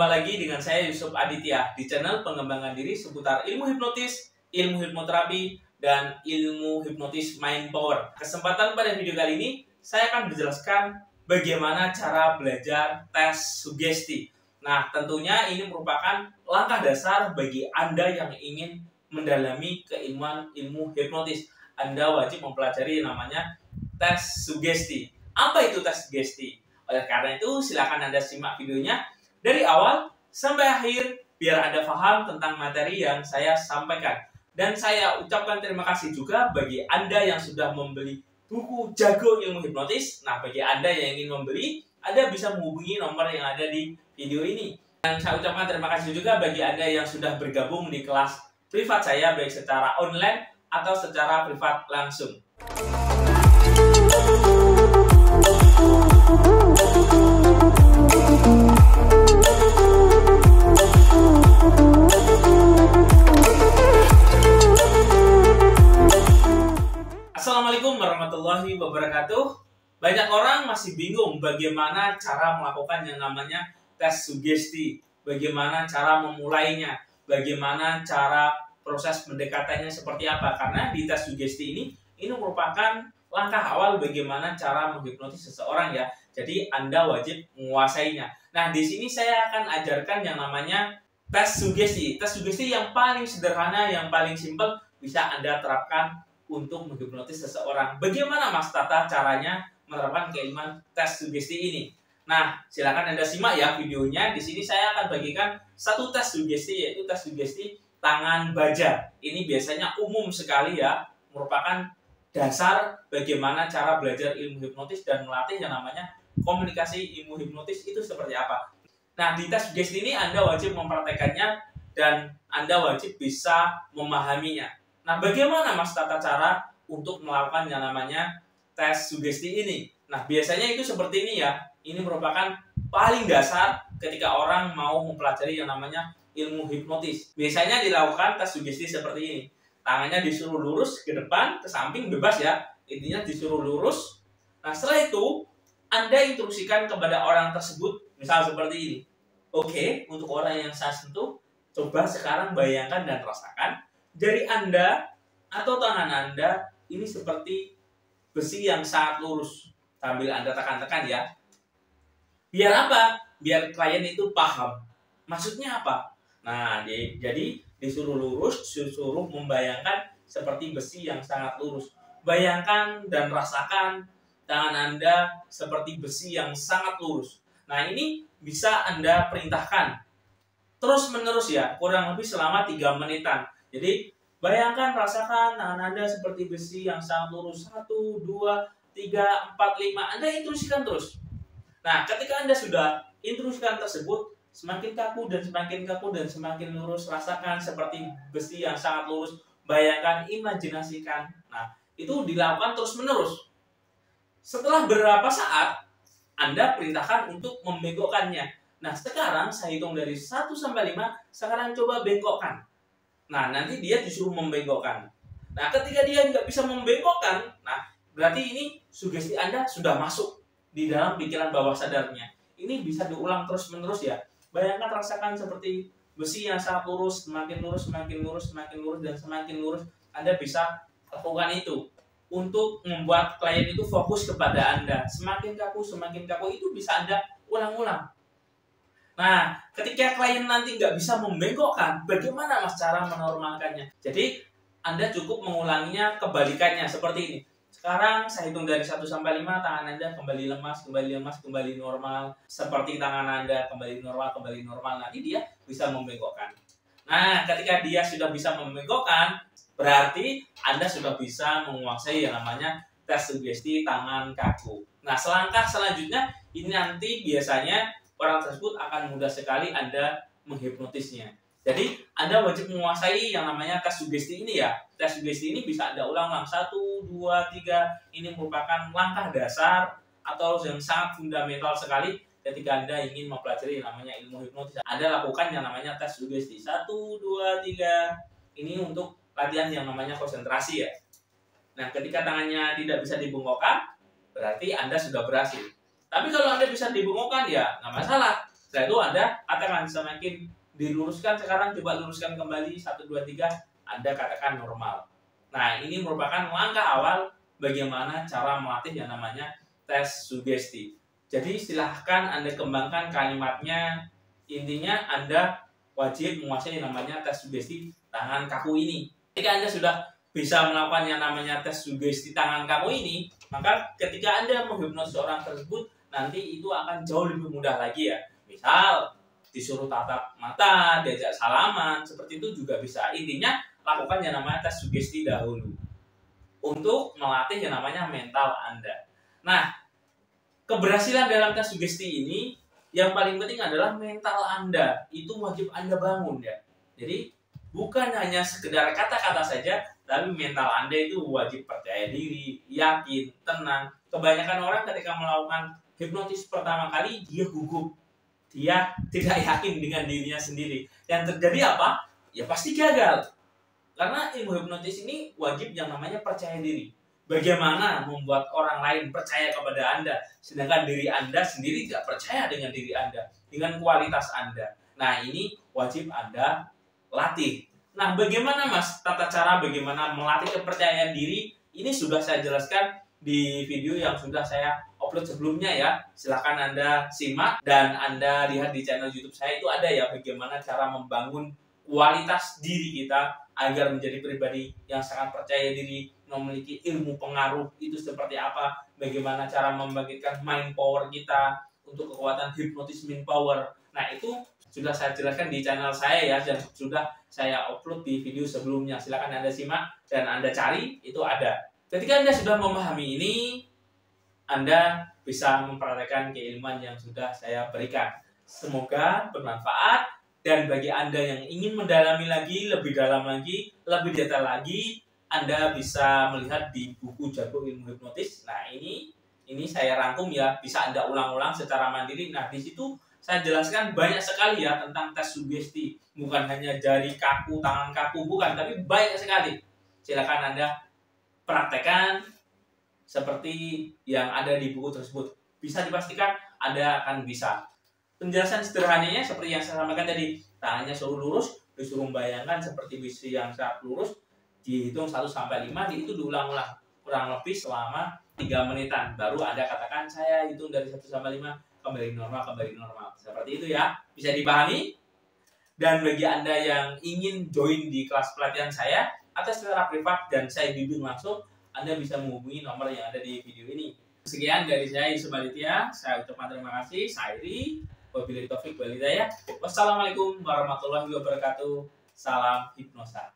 jumpa lagi dengan saya Yusuf Aditya di channel pengembangan diri seputar ilmu hipnotis, ilmu hipnoterapi, dan ilmu hipnotis mind power. Kesempatan pada video kali ini, saya akan menjelaskan bagaimana cara belajar tes sugesti. Nah, tentunya ini merupakan langkah dasar bagi Anda yang ingin mendalami keilmuan ilmu hipnotis. Anda wajib mempelajari yang namanya tes sugesti. Apa itu tes sugesti? Oleh karena itu, silakan Anda simak videonya dari awal sampai akhir biar Anda paham tentang materi yang saya sampaikan. Dan saya ucapkan terima kasih juga bagi Anda yang sudah membeli buku Jago Ilmu Hipnotis. Nah, bagi Anda yang ingin membeli, Anda bisa menghubungi nomor yang ada di video ini. Dan saya ucapkan terima kasih juga bagi Anda yang sudah bergabung di kelas privat saya, baik secara online atau secara privat langsung. Assalamualaikum warahmatullahi wabarakatuh. Banyak orang masih bingung bagaimana cara melakukan yang namanya tes sugesti, bagaimana cara memulainya, bagaimana cara proses pendekatannya seperti apa. Karena di tes sugesti ini merupakan langkah awal bagaimana cara menghipnotis seseorang ya. Jadi Anda wajib menguasainya. Nah, di sini saya akan ajarkan yang namanya tes sugesti. Tes sugesti yang paling sederhana, yang paling simpel bisa Anda terapkan untuk menghipnotis seseorang. Bagaimana Mas Tata caranya menerapkan keilmuan tes sugesti ini? Nah, silakan Anda simak ya videonya. Di sini saya akan bagikan satu tes sugesti, yaitu tes sugesti tangan baja. Ini biasanya umum sekali ya, merupakan dasar bagaimana cara belajar ilmu hipnotis dan melatih yang namanya komunikasi ilmu hipnotis itu seperti apa. Nah, di tes sugesti ini Anda wajib mempraktekannya dan Anda wajib bisa memahaminya. Nah, bagaimana Mas tata cara untuk melakukan yang namanya tes sugesti ini? Nah, biasanya itu seperti ini ya. Ini merupakan paling dasar ketika orang mau mempelajari yang namanya ilmu hipnotis. Biasanya dilakukan tes sugesti seperti ini. Tangannya disuruh lurus ke depan, ke samping, bebas ya. Intinya disuruh lurus. Nah, setelah itu Anda instruksikan kepada orang tersebut, misal seperti ini. Oke, untuk orang yang saya sentuh, coba sekarang bayangkan dan rasakan jari Anda atau tangan Anda ini seperti besi yang sangat lurus. Sambil Anda tekan-tekan ya. Biar apa? Biar klien itu paham. Maksudnya apa? Nah, jadi disuruh lurus, disuruh membayangkan seperti besi yang sangat lurus. Bayangkan dan rasakan tangan Anda seperti besi yang sangat lurus. Nah, ini bisa Anda perintahkan terus-menerus ya, kurang lebih selama 3 menitan. Jadi, bayangkan, rasakan tangan Anda seperti besi yang sangat lurus. 1, 2, 3, 4, 5. Anda instruksikan terus. Nah, ketika Anda sudah instruksikan tersebut, semakin kaku dan semakin kaku dan semakin lurus. Rasakan seperti besi yang sangat lurus. Bayangkan, imajinasikan. Nah, itu dilakukan terus-menerus. Setelah beberapa saat, Anda perintahkan untuk membengkokkannya. Nah, sekarang saya hitung dari 1 sampai 5. Sekarang coba bengkokkan. Nah, nanti dia disuruh membengkokkan. Nah, ketika dia nggak bisa membengkokkan, nah, berarti ini sugesti Anda sudah masuk di dalam pikiran bawah sadarnya. Ini bisa diulang terus-menerus ya. Bayangkan, rasakan seperti besi yang sangat lurus, semakin lurus, semakin lurus, semakin lurus, dan semakin lurus. Anda bisa lakukan itu untuk membuat klien itu fokus kepada Anda. Semakin kaku itu bisa Anda ulang-ulang. Nah, ketika klien nanti nggak bisa membengkokkan, bagaimana Mas cara menormalkannya? Jadi, Anda cukup mengulanginya kebalikannya seperti ini. Sekarang saya hitung dari 1 sampai 5, tangan Anda kembali lemas, kembali normal. Seperti tangan Anda kembali normal. Nanti dia bisa membengkokkan. Nah, ketika dia sudah bisa membengkokkan, berarti Anda sudah bisa menguasai yang namanya tes sugesti tangan kaku. Nah, selangkah selanjutnya, ini nanti biasanya orang tersebut akan mudah sekali Anda menghipnotisnya. Jadi, Anda wajib menguasai yang namanya tes sugesti ini ya. Tes sugesti ini bisa Anda ulang-ulang 1, 2, 3. Ini merupakan langkah dasar atau yang sangat fundamental sekali ketika Anda ingin mempelajari yang namanya ilmu hipnotis. Anda lakukan yang namanya tes sugesti. 1, 2, 3. Ini untuk latihan yang namanya konsentrasi ya. Nah, ketika tangannya tidak bisa dibengkokkan, berarti Anda sudah berhasil. Tapi kalau Anda bisa dibengkokkan ya nggak masalah. Setelah itu Anda katakan, semakin diluruskan sekarang, coba luruskan kembali 1, 2, 3, Anda katakan normal. Nah, ini merupakan langkah awal bagaimana cara melatih yang namanya tes sugesti. Jadi silahkan Anda kembangkan kalimatnya. Intinya Anda wajib menguasai yang namanya tes sugesti tangan kaku ini. Ketika Anda sudah bisa melakukan yang namanya tes sugesti tangan kaku ini, maka ketika Anda menghipnotis orang tersebut, nanti itu akan jauh lebih mudah lagi ya. Misal disuruh tatap mata, diajak salaman, seperti itu juga bisa. Intinya lakukan yang namanya tes sugesti dahulu untuk melatih yang namanya mental Anda. Nah, keberhasilan dalam tes sugesti ini yang paling penting adalah mental Anda. Itu wajib Anda bangun ya. Jadi bukan hanya sekedar kata-kata saja, tapi mental Anda itu wajib percaya diri, yakin, tenang. Kebanyakan orang ketika melakukan hipnotis pertama kali, dia gugup. Dia tidak yakin dengan dirinya sendiri. Yang terjadi apa? Ya pasti gagal. Karena ilmu hipnotis ini wajib yang namanya percaya diri. Bagaimana membuat orang lain percaya kepada Anda, sedangkan diri Anda sendiri tidak percaya dengan diri Anda, dengan kualitas Anda. Nah, ini wajib Anda latih. Nah, bagaimana Mas tata cara bagaimana melatih kepercayaan diri? Ini sudah saya jelaskan di video yang sudah saya upload sebelumnya ya. Silahkan Anda simak dan Anda lihat di channel YouTube saya, itu ada ya bagaimana cara membangun kualitas diri kita agar menjadi pribadi yang sangat percaya diri, memiliki ilmu pengaruh itu seperti apa, bagaimana cara membangkitkan mind power kita untuk kekuatan hipnotis mind power. Nah, itu sudah saya jelaskan di channel saya ya, dan sudah saya upload di video sebelumnya. Silahkan Anda simak dan Anda cari, itu ada. Ketika Anda sudah memahami ini, Anda bisa mempraktekkan keilmuan yang sudah saya berikan. Semoga bermanfaat, dan bagi Anda yang ingin mendalami lagi, lebih dalam lagi, lebih detail lagi, Anda bisa melihat di buku Jago Ilmu Hipnotis. Nah, ini saya rangkum ya, bisa Anda ulang-ulang secara mandiri. Nah, di situ saya jelaskan banyak sekali ya tentang tes sugesti. Bukan hanya jari kaku, tangan kaku, bukan, tapi banyak sekali. Silakan Anda praktekkan seperti yang ada di buku tersebut. Bisa dipastikan Anda akan bisa. Penjelasan sederhananya seperti yang saya sampaikan tadi, tangannya suruh lurus, disuruh membayangkan seperti besi yang sangat lurus, dihitung 1 sampai 5, itu diulang-ulang kurang lebih selama 3 menitan. Baru Anda katakan, saya hitung dari 1 sampai 5, kembali normal, kembali normal. Seperti itu ya, bisa dipahami? Dan bagi Anda yang ingin join di kelas pelatihan saya atau secara privat dan saya bimbing langsung, Anda bisa menghubungi nomor yang ada di video ini. Sekian dari saya, Yusuf Aditya. Saya ucapkan terima kasih. Saya Iri. Wabillahi taufiq wal hidayah. Wassalamualaikum warahmatullahi wabarakatuh. Salam hipnosa.